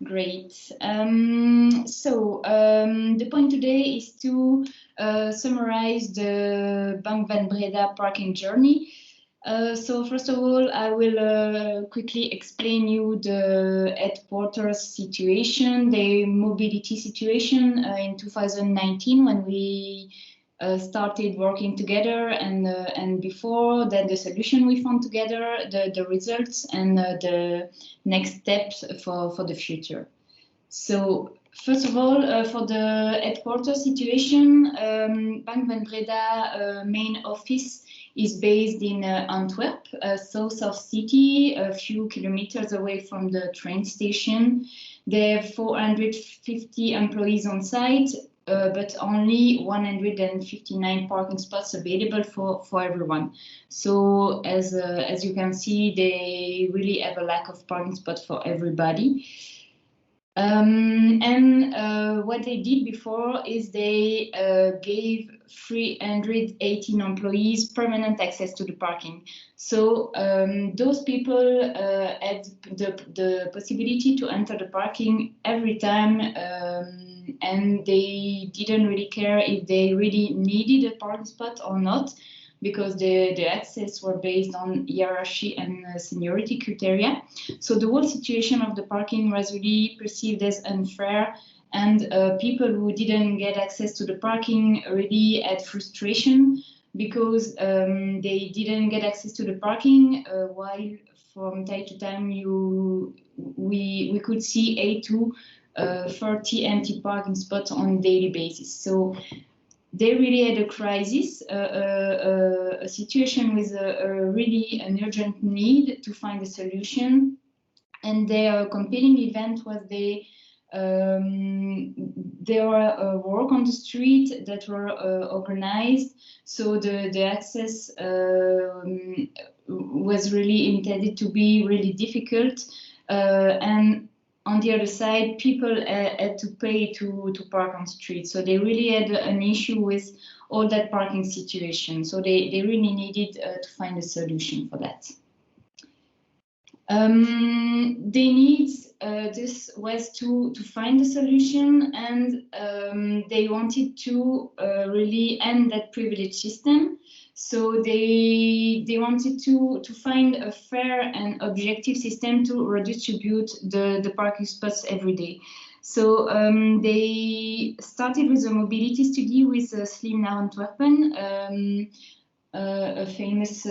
Great. The point today is to summarize the Bank Van Breda parking journey. So first of all, I will quickly explain you the headquarters situation, the mobility situation in 2019 when we started working together, and before then the solution we found together, the results, and the next steps for the future. So first of all, for the headquarters situation, Bank Van Breda main office is based in Antwerp, south of city, a few kilometers away from the train station. They have 450 employees on site, but only 159 parking spots available for everyone. So as you can see, they really have a lack of parking spots for everybody. What they did before is they gave 318 employees permanent access to the parking. So those people had the possibility to enter the parking every time, and they didn't really care if they really needed a parking spot or not, because the access were based on hierarchy and seniority criteria. So the whole situation of the parking was really perceived as unfair, and people who didn't get access to the parking really had frustration because they didn't get access to the parking, while from time to time we could see 8 to 30 empty parking spots on a daily basis. So they really had a crisis, a situation with really an urgent need to find a solution. And their compelling event was there were work on the street that were organized. So the access was really intended to be really difficult. And on the other side, people had to pay to park on street. So they really had an issue with all that parking situation. So they really needed to find a solution for that. They need this was to find a solution, and they wanted to really end that privilege system. So they wanted to find a fair and objective system to redistribute the parking spots every day. So they started with a mobility study with Slim Now Antwerpen, a famous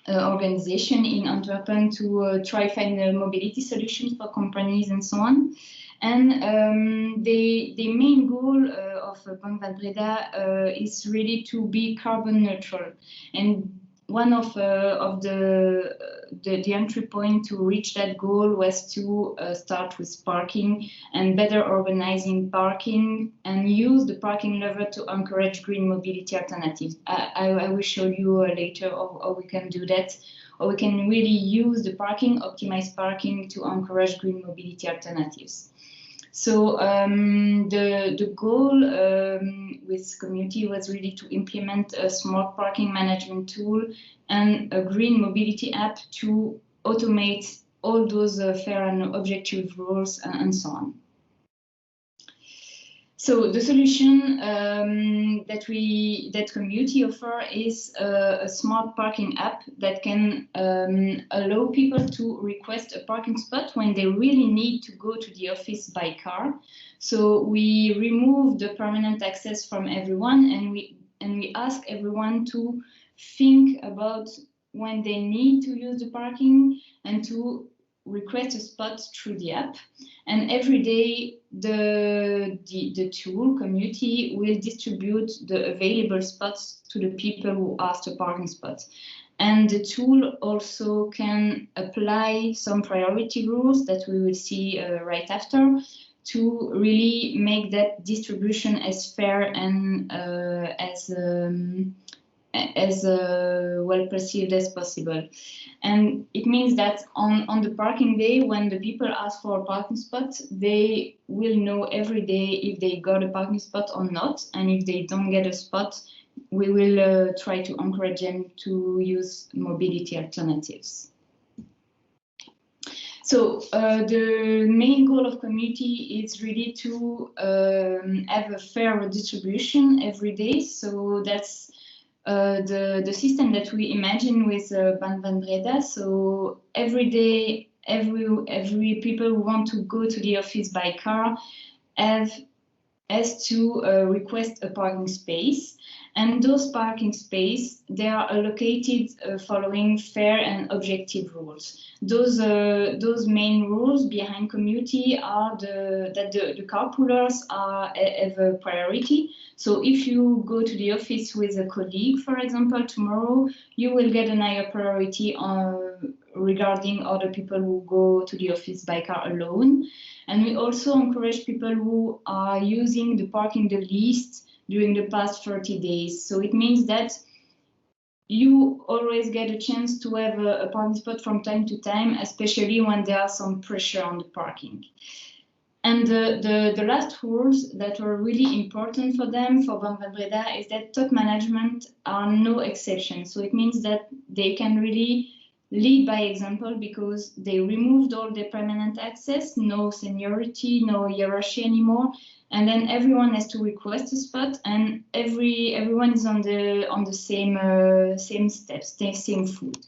organization in Antwerpen, to try find mobility solutions for companies and so on. And the main goal of Bank Van Breda is really to be carbon neutral. And one of the entry point to reach that goal was to start with parking and better organizing parking and use the parking lever to encourage green mobility alternatives. I will show you later how we can do that, or we can really use the parking, optimize parking to encourage green mobility alternatives. So the goal with community was really to implement a smart parking management tool and a green mobility app to automate all those fair and objective rules and so on. So the solution that community offer is a smart parking app that can allow people to request a parking spot when they really need to go to the office by car. So we remove the permanent access from everyone, and we ask everyone to think about when they need to use the parking and to request a spot through the app. And every day the tool community will distribute the available spots to the people who asked a parking spot. And the tool also can apply some priority rules that we will see right after, to really make that distribution as fair and as well perceived as possible. And it means that on the parking day, when the people ask for a parking spot, they will know every day if they got a parking spot or not. And if they don't get a spot, we will try to encourage them to use mobility alternatives. So the main goal of community is really to have a fair redistribution every day. So that's the system that we imagine with Bank Van Breda. So every day, every people who want to go to the office by car has to request a parking space, and those parking spaces, they are allocated following fair and objective rules. Those main rules behind community are that the carpoolers have a priority. So if you go to the office with a colleague, for example, tomorrow, you will get a higher priority regarding other people who go to the office by car alone. And we also encourage people who are using the parking the least during the past 30 days. So it means that you always get a chance to have a parking spot from time to time, especially when there are some pressure on the parking. And the last rules that are really important for them, for Bank Van Breda, is that top management are no exception. So it means that they can really lead by example, because they removed all the permanent access, no seniority, no hierarchy anymore, and then everyone has to request a spot, and everyone is on the same steps, same food.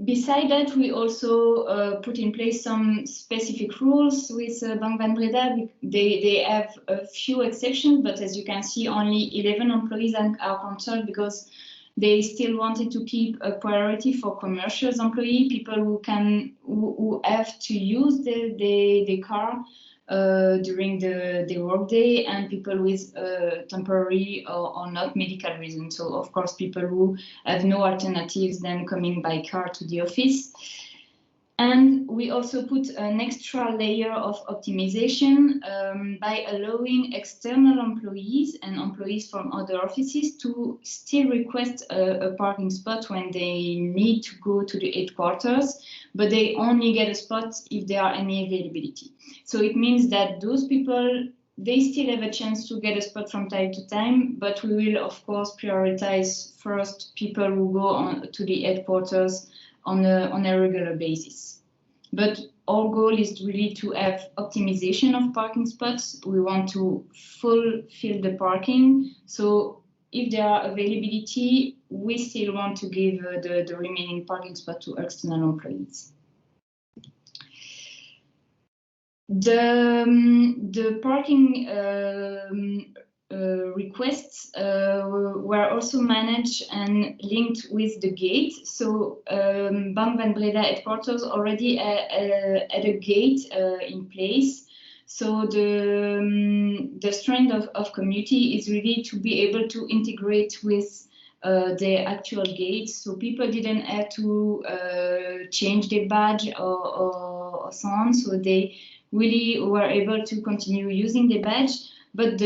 Beside that, we also put in place some specific rules with Bank Van Breda. They have a few exceptions, but as you can see, only 11 employees are concerned, because they still wanted to keep a priority for commercial employees, people who have to use the car during the workday, and people with temporary or not medical reasons. So of course, people who have no alternatives than coming by car to the office. And we also put an extra layer of optimization by allowing external employees and employees from other offices to still request a parking spot when they need to go to the headquarters, but they only get a spot if there are any availability. So it means that those people, they still have a chance to get a spot from time to time, but we will of course prioritize first people who go on to the headquarters on a regular basis. But our goal is really to have optimization of parking spots. We want to fulfill the parking. So if there are availability, we still want to give the remaining parking spot to external employees. The parking requests were also managed and linked with the gate. So Bank Van Breda headquarters already had a gate in place. So the strength of community is really to be able to integrate with the actual gates. So people didn't have to change their badge or so on. So they really were able to continue using the badge. But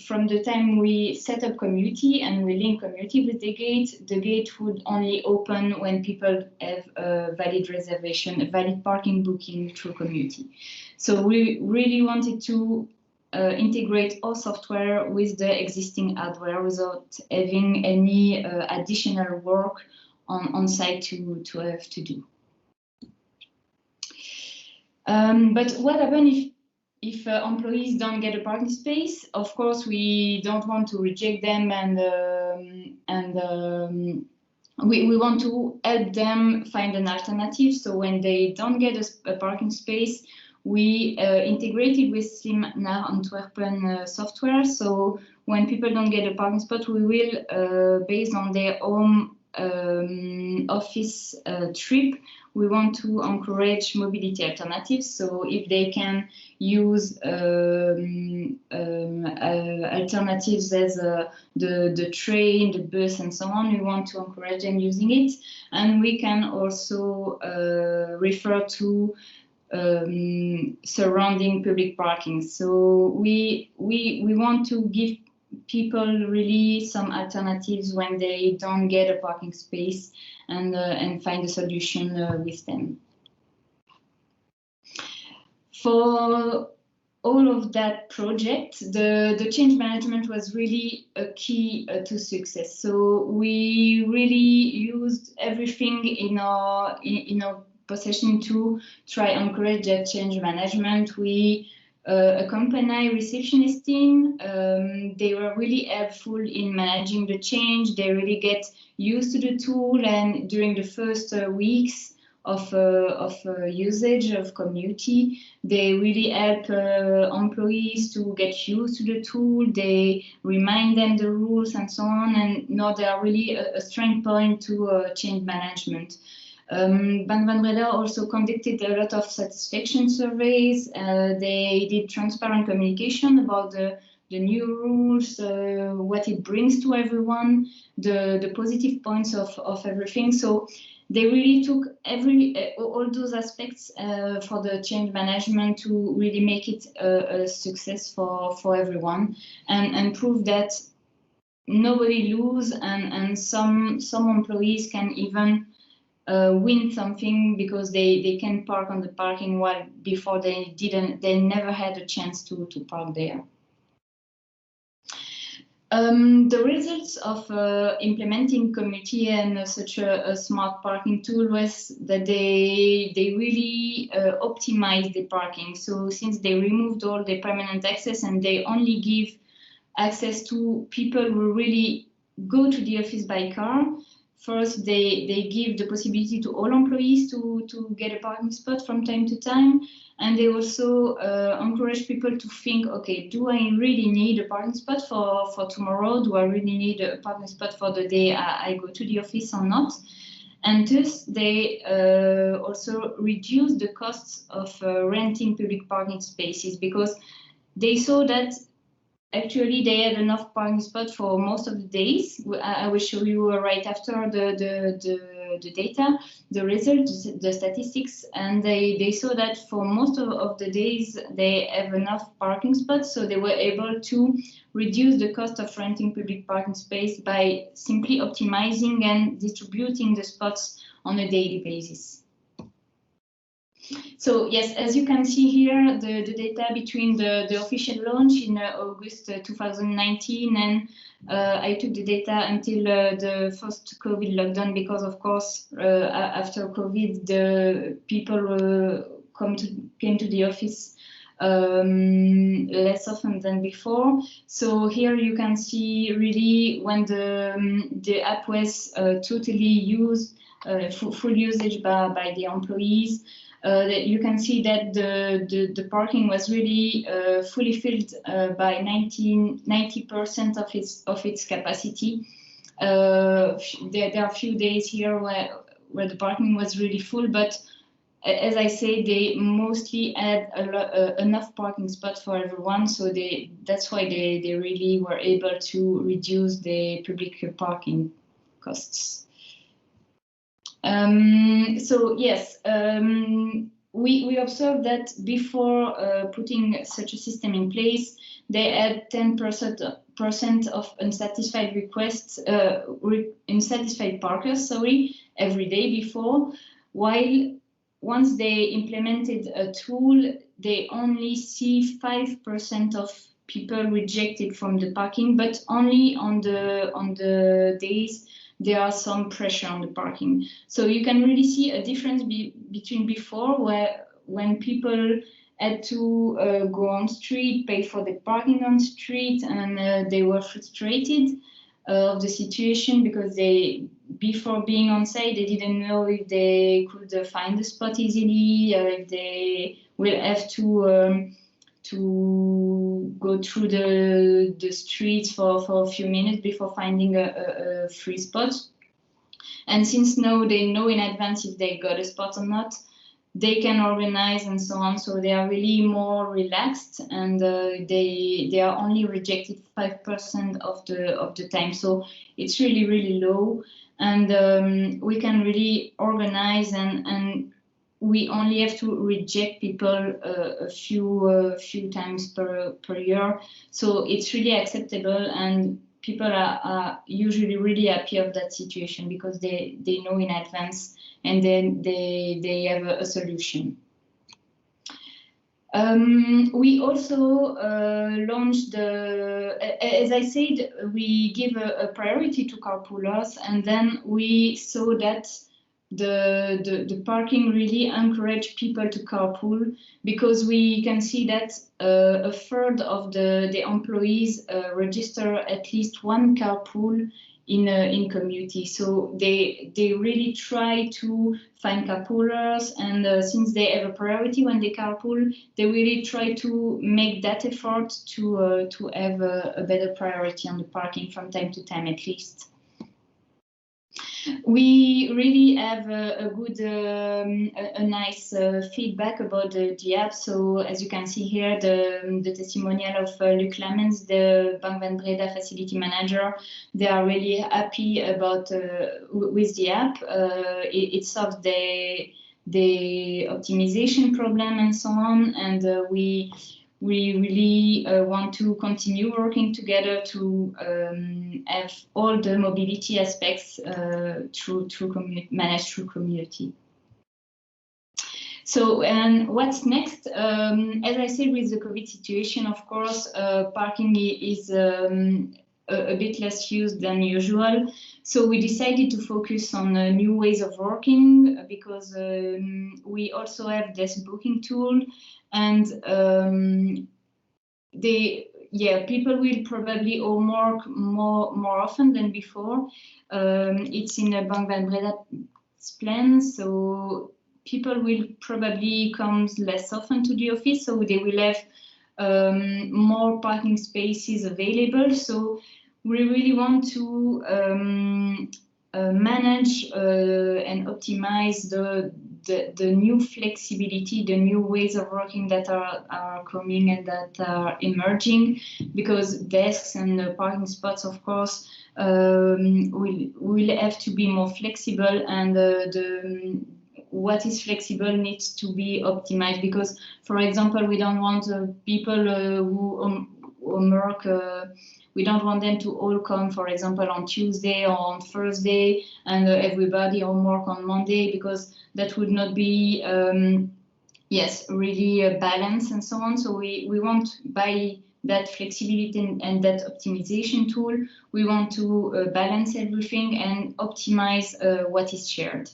from the time we set up community and we link community with the gate would only open when people have a valid reservation, a valid parking booking through community. So we really wanted to integrate our software with the existing hardware without having any additional work on site to have to do. But what happens if employees don't get a parking space? Of course, we don't want to reject them, and we want to help them find an alternative. So when they don't get a parking space, we integrated with Slimnar Antwerpen software. So when people don't get a parking spot, we will, based on their own office trip, we want to encourage mobility alternatives. So if they can use alternatives as the train, the bus, and so on, we want to encourage them using it. And we can also refer to surrounding public parking. So we want to give people really some alternatives when they don't get a parking space, and find a solution with them. For all of that project, the change management was really a key to success. So we really used everything in our possession to try and encourage that change management. We accompany receptionist team. They were really helpful in managing the change. They really get used to the tool, and during the first weeks of usage of Commuty, they really help employees to get used to the tool. They remind them the rules and so on, and now they are really a strong point to change management. Bank Van Breda also conducted a lot of satisfaction surveys. They did transparent communication about the new rules, what it brings to everyone, the positive points of everything. So they really took all those aspects for the change management to really make it a success for everyone, and prove that nobody lose, and some employees can even win something because they can park on the parking, while before they never had a chance to park there. The results of implementing Commuty and such a smart parking tool was that they really optimized the parking. So since they removed all the permanent access and they only give access to people who really go to the office by car, first they give the possibility to all employees to get a parking spot from time to time. And they also encourage people to think, okay, do I really need a parking spot for tomorrow? Do I really need a parking spot for the day I go to the office or not? And thus, they also reduce the costs of renting public parking spaces, because they saw that actually they had enough parking spots for most of the days. I will show you right after the data, the results, the statistics, and they saw that for most of the days they have enough parking spots, so they were able to reduce the cost of renting public parking space by simply optimizing and distributing the spots on a daily basis. So yes, as you can see here, the data between the official launch in August 2019 and I took the data until the first COVID lockdown, because of course after COVID the people came to the office less often than before. So here you can see really when the app was totally used, full usage by the employees. That you can see that the parking was really fully filled by 90% of its capacity. There are a few days here where the parking was really full, but as I say, they mostly had enough parking spots for everyone, so that's why they really were able to reduce the public parking costs. So yes, we observed that before putting such a system in place, they had 10% of unsatisfied requests, unsatisfied parkers, every day before, while once they implemented a tool, they only see 5% of people rejected from the parking, but only on the days there are some pressure on the parking. So you can really see a difference between before, when people had to go on street, pay for the parking on street, and they were frustrated of the situation, because before being on site, they didn't know if they could find the spot easily, if they will have to go through the streets for a few minutes before finding a free spot. And since now they know in advance if they got a spot or not, they can organize and so on. So they are really more relaxed, and they are only rejected 5% of the time. So it's really, really low, and we can really organize, and we only have to reject people a few times per year. So it's really acceptable, and people are usually really happy of that situation, because they know in advance, and then they have a solution. We also launched as I said, we give a priority to carpoolers, and then we saw that the parking really encouraged people to carpool, because we can see that a third of the employees register at least one carpool in community. So they really try to find carpoolers, and since they have a priority when they carpool, they really try to make that effort to have a better priority on the parking from time to time at least. We really have a good, a nice feedback about the app. So as you can see here, the testimonial of Luc Lamens, the Bank Van Breda facility manager. They are really happy about with the app. It solves the optimization problem and so on, and we really want to continue working together to have all the mobility aspects managed through community. So, and what's next? As I said, with the COVID situation, of course, parking is a bit less used than usual. So we decided to focus on new ways of working, because we also have this booking tool, and people will probably work more often than before. It's in a Bank Van Breda's plan, so people will probably come less often to the office, so they will have more parking spaces available. So we really want to manage and optimize the new flexibility, the new ways of working that are coming and that are emerging, because desks and parking spots, of course, will have to be more flexible, and what is flexible needs to be optimized, because, for example, we don't want people who work, we don't want them to all come, for example, on Tuesday or on Thursday, and everybody work on Monday, because that would not be, really a balance and so on. So we want, by that flexibility and that optimization tool, we want to balance everything and optimize what is shared.